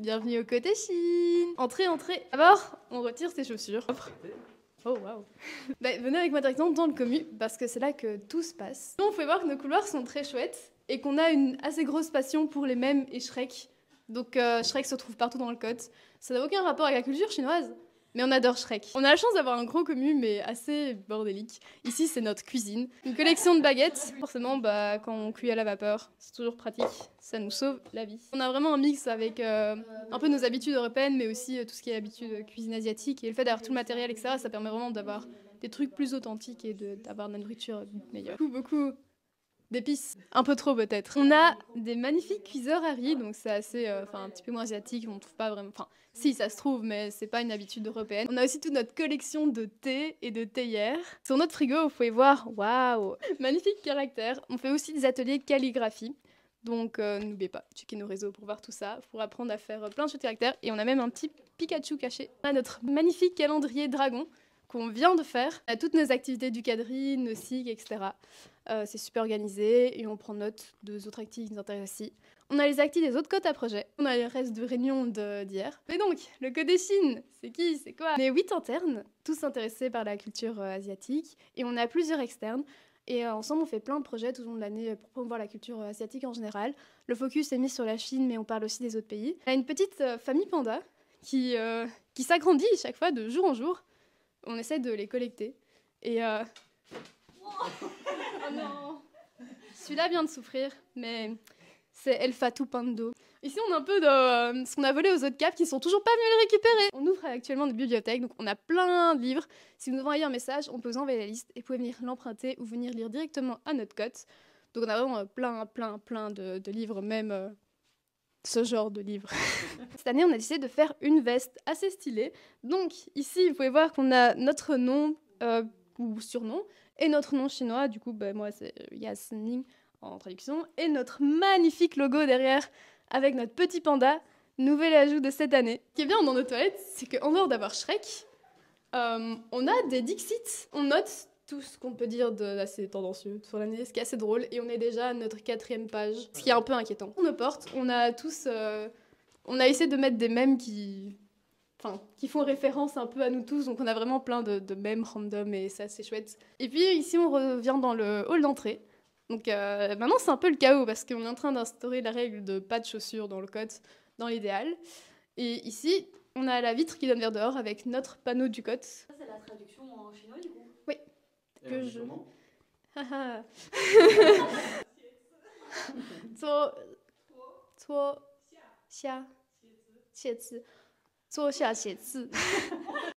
Bienvenue au côté Chine. Entrez, entrez. D'abord, on retire ses chaussures. Oh waouh. Venez avec moi directement dans le commu parce que c'est là que tout se passe. Nous, on peut voir que nos couloirs sont très chouettes et qu'on a une assez grosse passion pour les mèmes et Shrek. Donc Shrek se trouve partout dans le code. Ça n'a aucun rapport avec la culture chinoise, mais on adore Shrek. On a la chance d'avoir un gros commu, mais assez bordélique. Ici, c'est notre cuisine. Une collection de baguettes. Forcément, quand on cuit à la vapeur, c'est toujours pratique. Ça nous sauve la vie. On a vraiment un mix avec un peu nos habitudes européennes, mais aussi tout ce qui est habitude de cuisine asiatique. Et le fait d'avoir tout le matériel, etc., ça permet vraiment d'avoir des trucs plus authentiques et d'avoir de la nourriture meilleure. Beaucoup d'épices, un peu trop peut-être. On a des magnifiques cuiseurs à riz, donc c'est assez, un petit peu moins asiatique, on trouve pas vraiment, si ça se trouve, mais c'est pas une habitude européenne. On a aussi toute notre collection de thé et de théières. Sur notre frigo, vous pouvez voir, waouh, magnifique caractère. On fait aussi des ateliers de calligraphie, donc n'oubliez pas, checkez nos réseaux pour voir tout ça, pour apprendre à faire plein de jeux de caractères, et on a même un petit Pikachu caché. On a notre magnifique calendrier dragon qu'on vient de faire. On a toutes nos activités du quadrille, nos SIG, etc. C'est super organisé et on prend note des autres activités qui nous intéressent aussi. On a les activités des autres codes à projet. On a le reste de réunions d'hier. Mais donc, le code des Chines, c'est qui? C'est quoi? On est 8 internes, tous intéressés par la culture asiatique. Et on a plusieurs externes. Et ensemble, on fait plein de projets tout au long de l'année pour promouvoir la culture asiatique en général. Le focus est mis sur la Chine, mais on parle aussi des autres pays. On a une petite famille panda qui s'agrandit chaque fois de jour en jour. On essaie de les collecter. Et oh non. Celui-là vient de souffrir, mais c'est El Fatou Pando. Ici, on a un peu de ce qu'on a volé aux autres caves qui sont toujours pas venus les récupérer. On ouvre actuellement des bibliothèques, donc on a plein de livres. Si vous nous envoyez un message, on peut vous envoyer la liste et vous pouvez venir l'emprunter ou venir lire directement à notre cote. Donc on a vraiment plein de livres, même ce genre de livres. Cette année, on a décidé de faire une veste assez stylée. Donc ici, vous pouvez voir qu'on a notre nom ou surnom et notre nom chinois. Du coup, moi, c'est Yasmine en traduction. Et notre magnifique logo derrière avec notre petit panda, nouvel ajout de cette année. Ce qui est bien dans nos toilettes, c'est qu'en dehors d'avoir Shrek, on a des Dixit. On note tout ce qu'on peut dire d'assez tendancieux sur l'année, ce qui est assez drôle, et on est déjà à notre 4e page, ce qui est un peu inquiétant. On nos portes, on a tous... on a essayé de mettre des mèmes qui font référence un peu à nous tous, donc on a vraiment plein de mèmes random, et c'est assez chouette. Et puis ici, on revient dans le hall d'entrée. Donc maintenant, c'est un peu le chaos, parce qu'on est en train d'instaurer la règle de pas de chaussures dans le code, dans l'idéal. Et ici, on a la vitre qui donne vers dehors avec notre panneau du code. Ça, c'est la traduction en chinois, du coup. Oui. Et on dit comment Haha. Xia 写字